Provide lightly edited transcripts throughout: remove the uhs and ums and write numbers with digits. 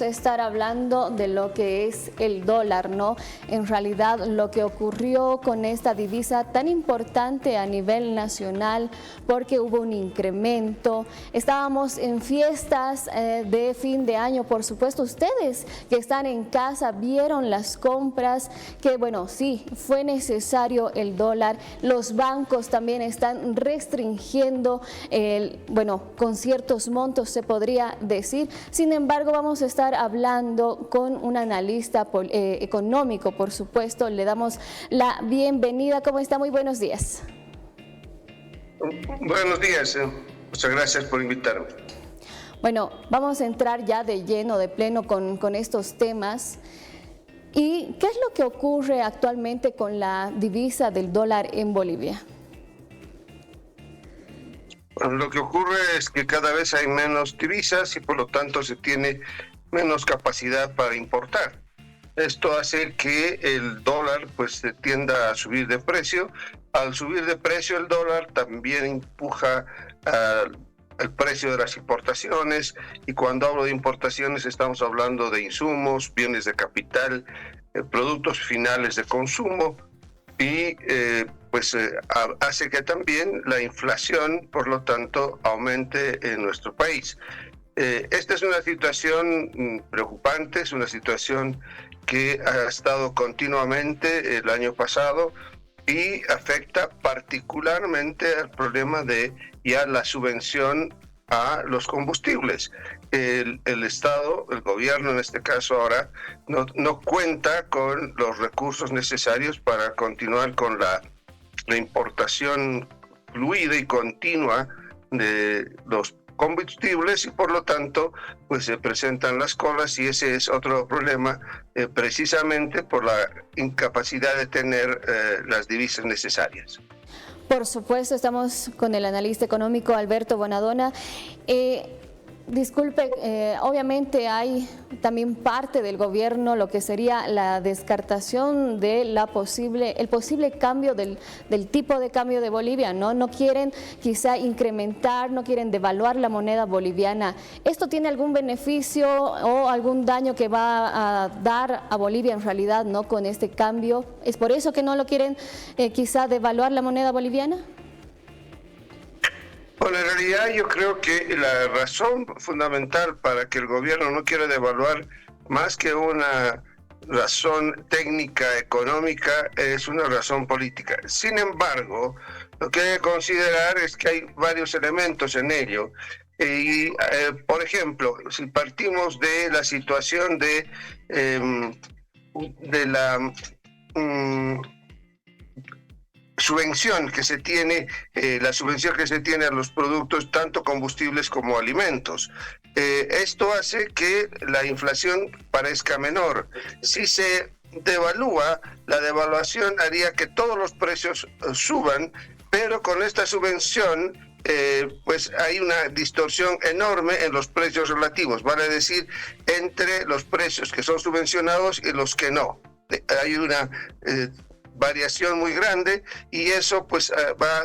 Estar hablando de lo que es el dólar, ¿no? En realidad lo que ocurrió con esta divisa tan importante a nivel nacional, porque hubo un incremento. Estábamos en fiestas de fin de año, por supuesto. Ustedes que están en casa vieron las compras, que bueno, sí, fue necesario el dólar. Los bancos también están restringiendo, con ciertos montos se podría decir. Sin embargo, vamos a estar hablando con un analista económico, por supuesto. Le damos la bienvenida. ¿Cómo está? Muy buenos días. Buenos días. Muchas gracias por invitarme. Bueno, vamos a entrar ya de lleno, de pleno con estos temas. ¿Y qué es lo que ocurre actualmente con la divisa del dólar en Bolivia? Bueno, lo que ocurre es que cada vez hay menos divisas y por lo tanto se tiene menos capacidad para importar. Esto hace que el dólar pues tienda a subir de precio. Al subir de precio el dólar también empuja el precio de las importaciones, y cuando hablo de importaciones estamos hablando de insumos, bienes de capital, productos finales de consumo, y hace que también la inflación, por lo tanto, aumente en nuestro país. Esta es una situación preocupante, es una situación que ha estado continuamente el año pasado y afecta particularmente al problema de ya la subvención a los combustibles. El Estado, el gobierno en este caso ahora, no cuenta con los recursos necesarios para continuar con la importación fluida y continua de los combustibles, y por lo tanto pues se presentan las colas, y ese es otro problema, precisamente por la incapacidad de tener las divisas necesarias. Por supuesto, estamos con el analista económico Alberto Bonadona. Disculpe, obviamente hay también parte del gobierno lo que sería la descartación de el posible cambio del tipo de cambio de Bolivia, ¿no? No quieren quizá incrementar, no quieren devaluar la moneda boliviana. ¿Esto tiene algún beneficio o algún daño que va a dar a Bolivia en realidad, ¿no? Con este cambio? ¿Es por eso que no lo quieren quizá devaluar la moneda boliviana? Bueno, en realidad yo creo que la razón fundamental para que el gobierno no quiera devaluar, más que una razón técnica, económica, es una razón política. Sin embargo, lo que hay que considerar es que hay varios elementos en ello. Por ejemplo, si partimos de la situación de la subvención que se tiene, la subvención que se tiene a los productos, tanto combustibles como alimentos. Esto hace que la inflación parezca menor. Si se devalúa, la devaluación haría que todos los precios suban, pero con esta subvención pues hay una distorsión enorme en los precios relativos, vale decir, entre los precios que son subvencionados y los que no. Hay una variación muy grande, y eso pues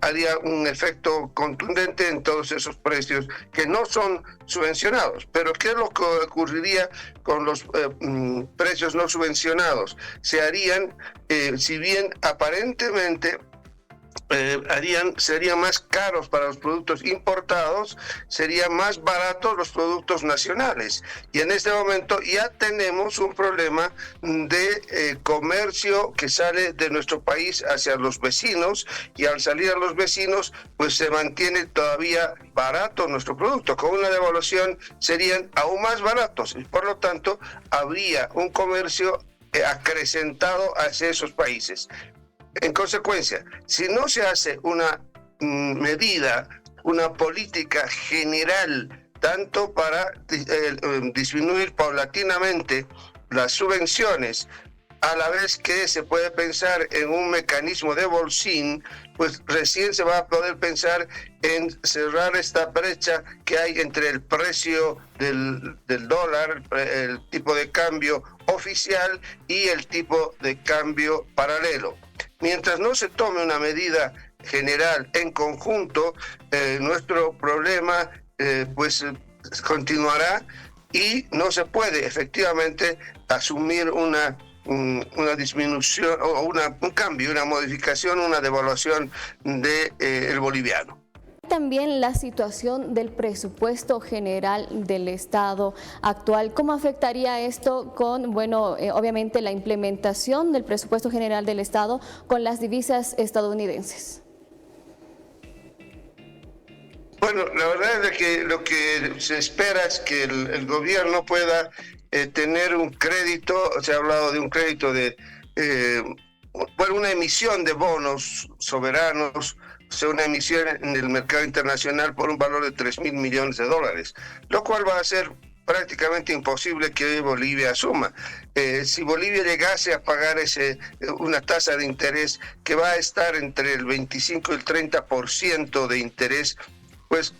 haría un efecto contundente en todos esos precios que no son subvencionados. Pero ¿qué es lo que ocurriría con los precios no subvencionados? Se harían, si bien aparentemente serían más caros para los productos importados, serían más baratos los productos nacionales. Y en este momento ya tenemos un problema de comercio que sale de nuestro país hacia los vecinos, y al salir a los vecinos pues se mantiene todavía barato nuestro producto. Con una devaluación serían aún más baratos, y por lo tanto habría un comercio acrecentado hacia esos países. En consecuencia, si no se hace una medida, una política general, tanto para disminuir paulatinamente las subvenciones, a la vez que se puede pensar en un mecanismo de bolsín, pues recién se va a poder pensar en cerrar esta brecha que hay entre el precio del dólar, el tipo de cambio oficial, y el tipo de cambio paralelo. Mientras no se tome una medida general en conjunto, nuestro problema continuará, y no se puede efectivamente asumir una disminución o un cambio, una modificación, una devaluación de el boliviano. También la situación del presupuesto general del Estado actual. ¿Cómo afectaría esto con, obviamente la implementación del presupuesto general del Estado con las divisas estadounidenses? Bueno, la verdad es que lo que se espera es que el gobierno pueda tener un crédito. Se ha hablado de un crédito de, una emisión de bonos soberanos, o sea, una emisión en el mercado internacional por un valor de $3.000 millones, lo cual va a ser prácticamente imposible que Bolivia asuma. Si Bolivia llegase a pagar una tasa de interés que va a estar entre el 25 y el 30% de interés, pues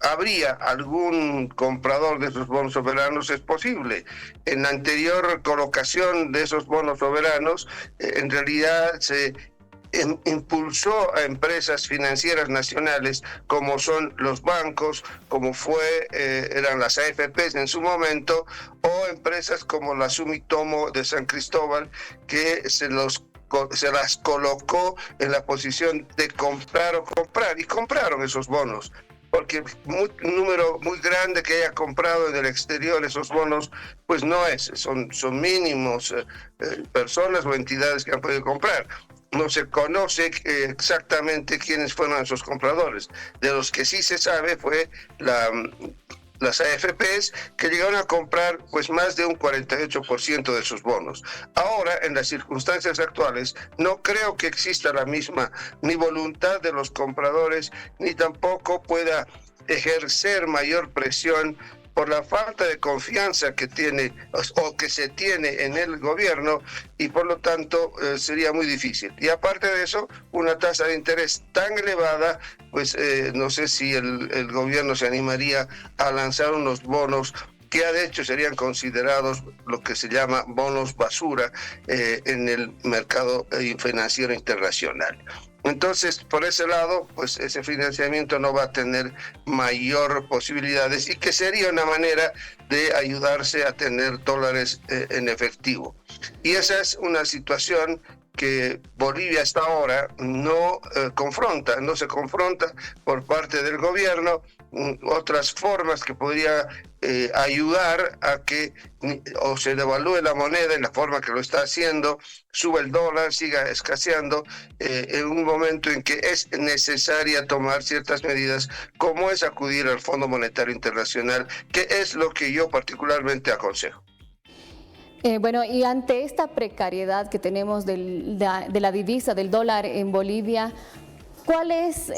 habría algún comprador de esos bonos soberanos, es posible. En la anterior colocación de esos bonos soberanos, en realidad se impulsó a empresas financieras nacionales como son los bancos, como eran las AFPs en su momento, o empresas como la Sumitomo de San Cristóbal, que se las colocó en la posición de comprar, y compraron esos bonos, porque un número muy grande que haya comprado en el exterior esos bonos, pues no son mínimos personas o entidades que han podido comprar. No se conoce exactamente quiénes fueron esos compradores. De los que sí se sabe fue las AFPs, que llegaron a comprar pues más de un 48% de sus bonos. Ahora, en las circunstancias actuales, no creo que exista la misma ni voluntad de los compradores, ni tampoco pueda ejercer mayor presión por la falta de confianza que tiene o que se tiene en el gobierno, y por lo tanto sería muy difícil. Y aparte de eso, una tasa de interés tan elevada, pues no sé si el gobierno se animaría a lanzar unos bonos que de hecho serían considerados lo que se llama bonos basura en el mercado financiero internacional. Entonces, por ese lado, pues ese financiamiento no va a tener mayor posibilidades, y que sería una manera de ayudarse a tener dólares en efectivo. Y esa es una situación que Bolivia hasta ahora no se confronta por parte del gobierno. Otras formas que podría ayudar a que o se devalúe la moneda en la forma que lo está haciendo, suba el dólar, siga escaseando, en un momento en que es necesaria tomar ciertas medidas, como es acudir al Fondo Monetario Internacional, que es lo que yo particularmente aconsejo. Y ante esta precariedad que tenemos de la divisa, del dólar en Bolivia, ¿cuál es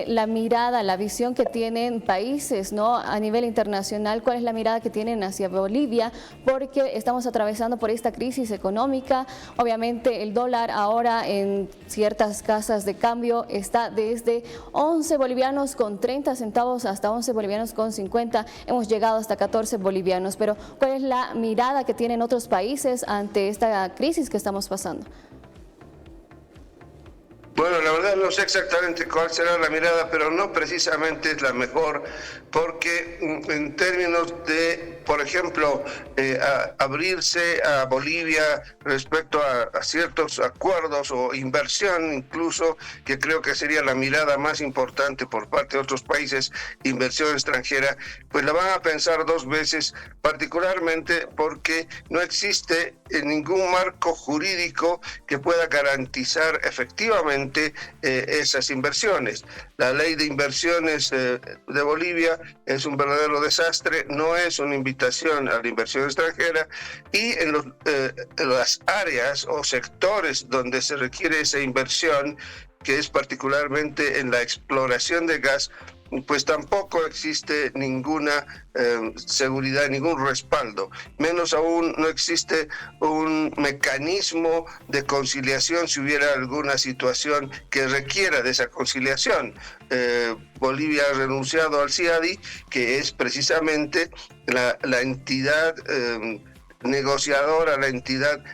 la mirada, la visión que tienen países, ¿no?, a nivel internacional? ¿Cuál es la mirada que tienen hacia Bolivia? Porque estamos atravesando por esta crisis económica. Obviamente el dólar ahora en ciertas casas de cambio está desde 11 bolivianos con 30 centavos hasta 11 bolivianos con 50. Hemos llegado hasta 14 bolivianos. Pero ¿cuál es la mirada que tienen otros países ante esta crisis que estamos pasando? Bueno, la verdad no sé exactamente cuál será la mirada, pero no precisamente es la mejor, porque en términos de, por ejemplo, abrirse a Bolivia respecto a ciertos acuerdos o inversión incluso, que creo que sería la mirada más importante por parte de otros países, inversión extranjera, pues la van a pensar dos veces, particularmente porque no existe ningún marco jurídico que pueda garantizar efectivamente esas inversiones. La ley de inversiones de Bolivia es un verdadero desastre, no es una invitación a la inversión extranjera, y en las áreas o sectores donde se requiere esa inversión, que es particularmente en la exploración de gas, pues tampoco existe ninguna seguridad, ningún respaldo. Menos aún no existe un mecanismo de conciliación si hubiera alguna situación que requiera de esa conciliación. Bolivia ha renunciado al CIADI, que es precisamente la entidad negociadora, la entidad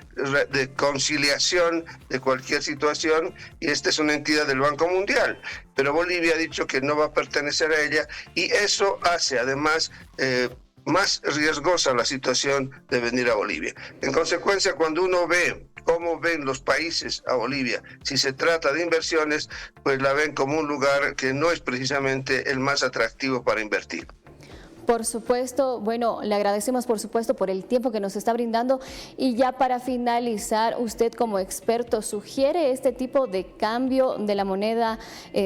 de conciliación de cualquier situación, y esta es una entidad del Banco Mundial, pero Bolivia ha dicho que no va a pertenecer a ella, y eso hace además más riesgosa la situación de venir a Bolivia. En consecuencia, cuando uno ve cómo ven los países a Bolivia, si se trata de inversiones, pues la ven como un lugar que no es precisamente el más atractivo para invertir. Por supuesto, bueno, le agradecemos por supuesto por el tiempo que nos está brindando y ya para finalizar, usted como experto, ¿sugiere este tipo de cambio de la moneda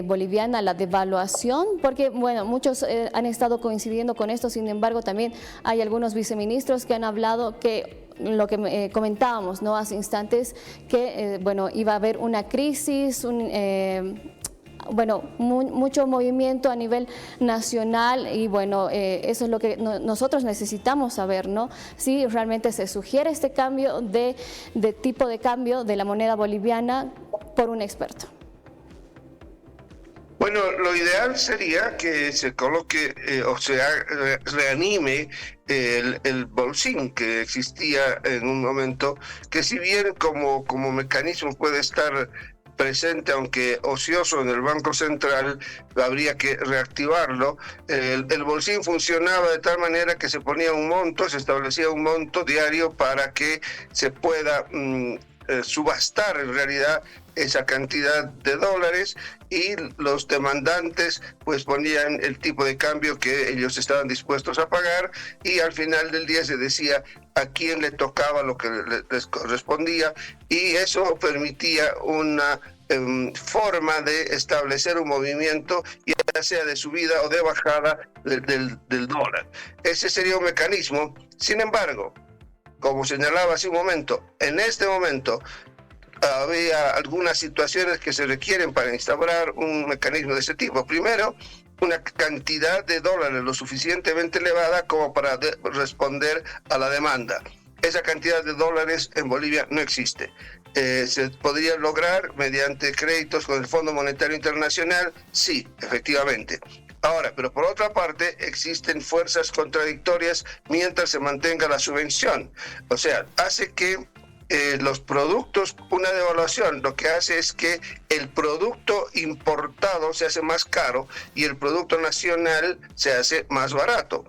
boliviana, la devaluación? Porque, bueno, muchos han estado coincidiendo con esto, sin embargo, también hay algunos viceministros que han hablado que lo que comentábamos, ¿no?, hace instantes, que, bueno, iba a haber una crisis, mucho movimiento a nivel nacional y bueno, eso es lo que nosotros necesitamos saber, ¿no? Si realmente se sugiere este cambio de tipo de cambio de la moneda boliviana por un experto. Bueno, lo ideal sería que se coloque o se reanime el bolsín que existía en un momento, que si bien como mecanismo puede estar presente, aunque ocioso en el Banco Central, habría que reactivarlo. El bolsín funcionaba de tal manera que se ponía un monto, se establecía un monto diario para que se pueda subastar en realidad esa cantidad de dólares y los demandantes pues ponían el tipo de cambio que ellos estaban dispuestos a pagar y al final del día se decía a quién le tocaba lo que les correspondía y eso permitía una forma de establecer un movimiento, ya sea de subida o de bajada del dólar. Ese sería un mecanismo. Sin embargo, como señalaba hace un momento, en este momento había algunas situaciones que se requieren para instaurar un mecanismo de ese tipo. Primero, una cantidad de dólares lo suficientemente elevada como para responder a la demanda. Esa cantidad de dólares en Bolivia no existe. ¿Se podría lograr mediante créditos con el Fondo Monetario Internacional? Sí, efectivamente. Ahora, pero por otra parte, existen fuerzas contradictorias mientras se mantenga la subvención. O sea, hace que los productos, una devaluación, lo que hace es que el producto importado se hace más caro y el producto nacional se hace más barato.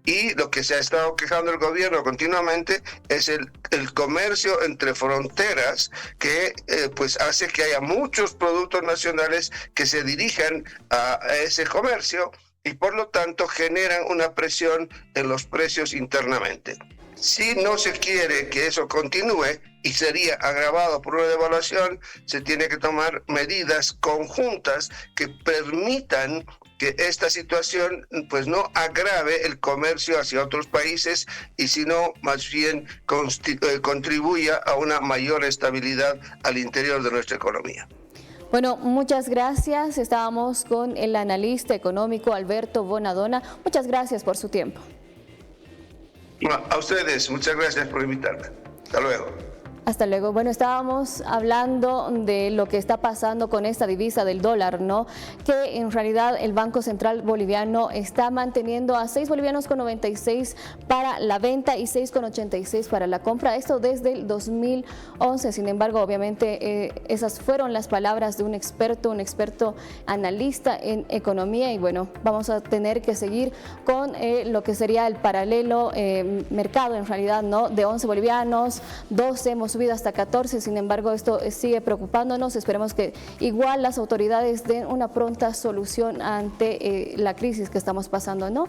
Y lo que se ha estado quejando el gobierno continuamente es el comercio entre fronteras que pues hace que haya muchos productos nacionales que se dirijan a ese comercio y por lo tanto generan una presión en los precios internamente. Si no se quiere que eso continúe y sería agravado por una devaluación, se tiene que tomar medidas conjuntas que permitan que esta situación pues no agrave el comercio hacia otros países y sino más bien contribuya a una mayor estabilidad al interior de nuestra economía. Bueno, muchas gracias. Estábamos con el analista económico Alberto Bonadona. Muchas gracias por su tiempo. A ustedes, muchas gracias por invitarme. Hasta luego. Hasta luego. Bueno, estábamos hablando de lo que está pasando con esta divisa del dólar, ¿no? Que en realidad el Banco Central Boliviano está manteniendo a 6 bolivianos con 96 para la venta y 6,86 para la compra. Esto desde el 2011. Sin embargo, obviamente esas fueron las palabras de un experto analista en economía y bueno, vamos a tener que seguir con lo que sería el paralelo mercado en realidad, ¿no? De 11 bolivianos, 12 hemos subido hasta 14, sin embargo esto sigue preocupándonos, esperemos que igual las autoridades den una pronta solución ante la crisis que estamos pasando, ¿no?